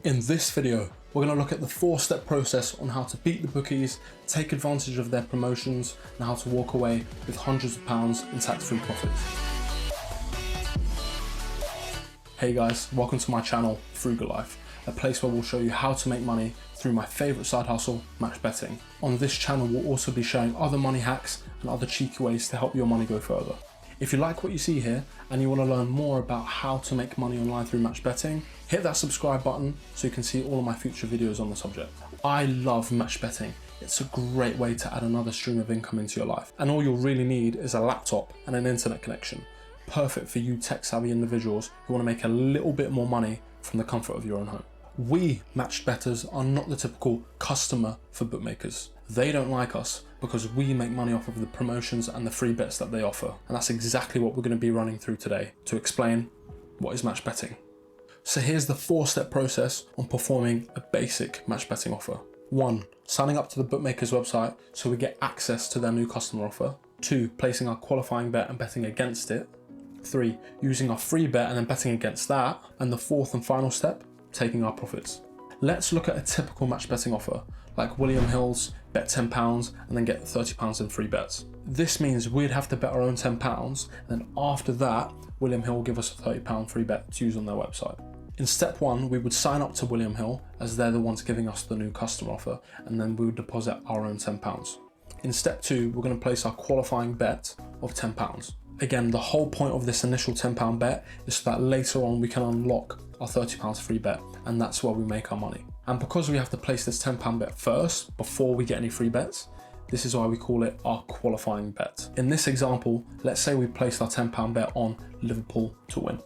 In this video, we're going to look at the 4-step process on how to beat the bookies, take advantage of their promotions, and how to walk away with hundreds of pounds in tax-free profits. Hey guys, welcome to my channel, Frugal Life, a place where we'll show you how to make money through my favourite side hustle, match betting. On this channel, we'll also be showing other money hacks and other cheeky ways to help your money go further. If you like what you see here and you want to learn more about how to make money online through match betting, hit that subscribe button so you can see all of my future videos on the subject. I love match betting. It's a great way to add another stream of income into your life. And all you'll really need is a laptop and an internet connection. Perfect for you tech-savvy individuals who want to make a little bit more money from the comfort of your own home. We matched bettors are not the typical customer for bookmakers. They don't like us because we make money off of the promotions and the free bets that they offer. And that's exactly what we're going to be running through today to explain what is match betting. So here's the 4-step process on performing a basic match betting offer. 1. Signing up to the bookmaker's website so we get access to their new customer offer. 2. Placing our qualifying bet and betting against it. 3. Using our free bet and then betting against that. And the 4th and final step, taking our profits. Let's look at a typical match betting offer, like William Hill's bet £10 and then get £30 in free bets. This means we'd have to bet our own £10, and then after that, William Hill will give us a £30 free bet to use on their website. In step 1, we would sign up to William Hill as they're the ones giving us the new customer offer, and then we would deposit our own £10. In step 2, we're going to place our qualifying bet of £10. Again, the whole point of this initial £10 bet is so that later on we can unlock our £30 free bet, and that's where we make our money. And because we have to place this £10 bet first before we get any free bets, this is why we call it our qualifying bet. In this example, let's say we placed our £10 bet on Liverpool to win.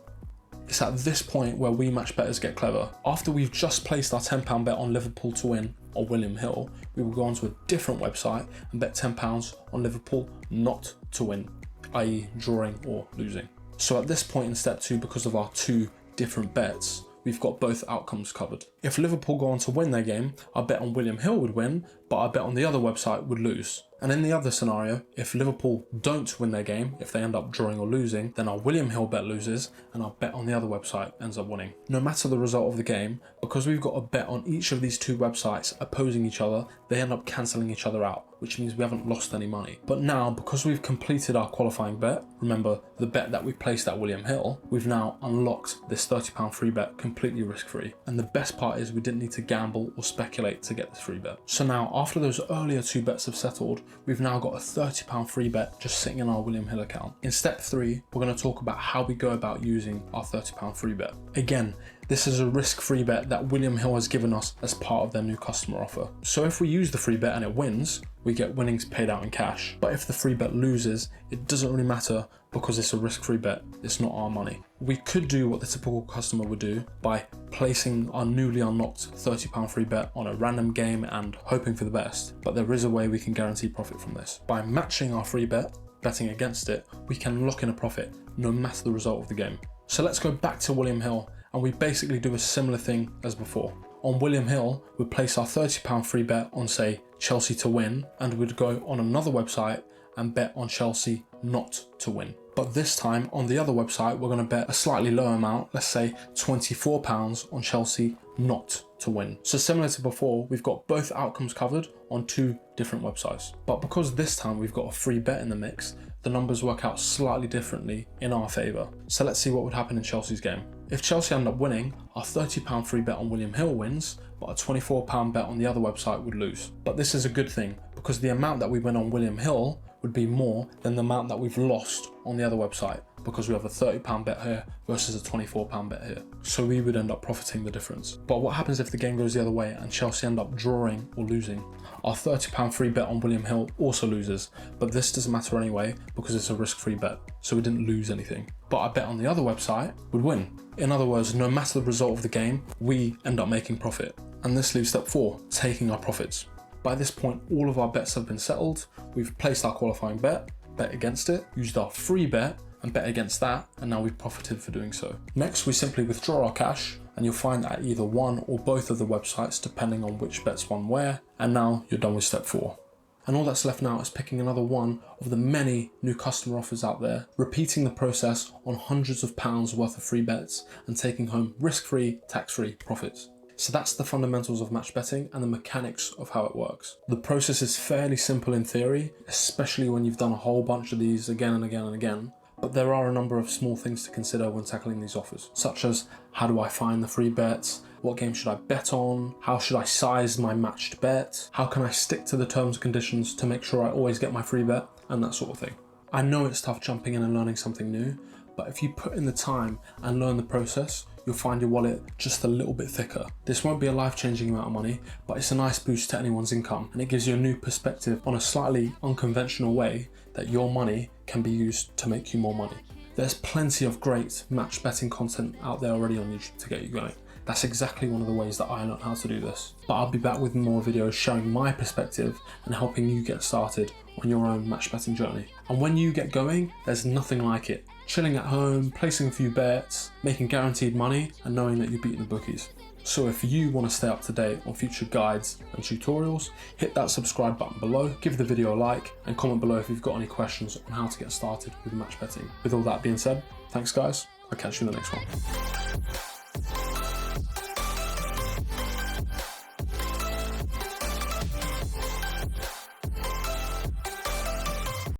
It's at this point where we match bettors get clever. After we've just placed our £10 bet on Liverpool to win or William Hill, we will go onto a different website and bet £10 on Liverpool not to win, i.e. drawing or losing. So at this point in step 2, because of our 2 different bets, we've got both outcomes covered. If Liverpool go on to win their game, our bet on William Hill would win, but our bet on the other website would lose. And in the other scenario, if Liverpool don't win their game, if they end up drawing or losing, then our William Hill bet loses and our bet on the other website ends up winning. No matter the result of the game, because we've got a bet on each of these 2 websites opposing each other, they end up cancelling each other out, which means we haven't lost any money. But now, because we've completed our qualifying bet, remember the bet that we placed at William Hill, we've now unlocked this £30 free bet completely risk-free. And the best part is we didn't need to gamble or speculate to get this free bet. So now, after those earlier 2 bets have settled, we've now got a £30 free bet just sitting in our William Hill account. In step 3, we're going to talk about how we go about using our £30 free bet. Again, this is a risk-free bet that William Hill has given us as part of their new customer offer. So if we use the free bet and it wins, we get winnings paid out in cash. But if the free bet loses, it doesn't really matter because it's a risk-free bet, it's not our money. We could do what the typical customer would do by placing our newly unlocked £30 free bet on a random game and hoping for the best, but there is a way we can guarantee profit from this. By matching our free bet, betting against it, we can lock in a profit no matter the result of the game. So let's go back to William Hill and we basically do a similar thing as before. On William Hill, we'd place our £30 free bet on, say, Chelsea to win, and we'd go on another website and bet on Chelsea not to win. But this time, on the other website, we're going to bet a slightly lower amount, let's say £24 on Chelsea not to win. So similar to before, we've got both outcomes covered on 2 different websites. But because this time we've got a free bet in the mix, the numbers work out slightly differently in our favour. So let's see what would happen in Chelsea's game. If Chelsea end up winning, our £30 free bet on William Hill wins, but a £24 bet on the other website would lose. But this is a good thing, because the amount that we win on William Hill would be more than the amount that we've lost on the other website, because we have a £30 bet here versus a £24 bet here. So we would end up profiting the difference. But what happens if the game goes the other way and Chelsea end up drawing or losing? Our £30 free bet on William Hill also loses, but this doesn't matter anyway because it's a risk-free bet, so we didn't lose anything. But our bet on the other website would win. In other words, no matter the result of the game, we end up making profit. And this leaves step 4, taking our profits. By this point, all of our bets have been settled. We've placed our qualifying bet, bet against it, used our free bet and bet against that, and now we've profited for doing so. Next, we simply withdraw our cash, and you'll find that at either one or both of the websites, depending on which bets won where, and now you're done with step 4. And all that's left now is picking another one of the many new customer offers out there, repeating the process on hundreds of pounds worth of free bets and taking home risk-free, tax-free profits. So that's the fundamentals of match betting and the mechanics of how it works. The process is fairly simple in theory, especially when you've done a whole bunch of these again and again and again. But there are a number of small things to consider when tackling these offers, such as how do I find the free bets, what game should I bet on, how should I size my matched bet, how can I stick to the terms and conditions to make sure I always get my free bet, and that sort of thing. I know it's tough jumping in and learning something new, but if you put in the time and learn the process, you'll find your wallet just a little bit thicker. This won't be a life-changing amount of money, but it's a nice boost to anyone's income, and it gives you a new perspective on a slightly unconventional way that your money can be used to make you more money. There's plenty of great match betting content out there already on YouTube to get you going. That's exactly one of the ways that I learned how to do this. But I'll be back with more videos showing my perspective and helping you get started on your own match betting journey. And when you get going, there's nothing like it. Chilling at home, placing a few bets, making guaranteed money, and knowing that you're beating the bookies. So if you want to stay up to date on future guides and tutorials, hit that subscribe button below, give the video a like, and comment below if you've got any questions on how to get started with match betting. With all that being said, thanks guys, I'll catch you in the next one.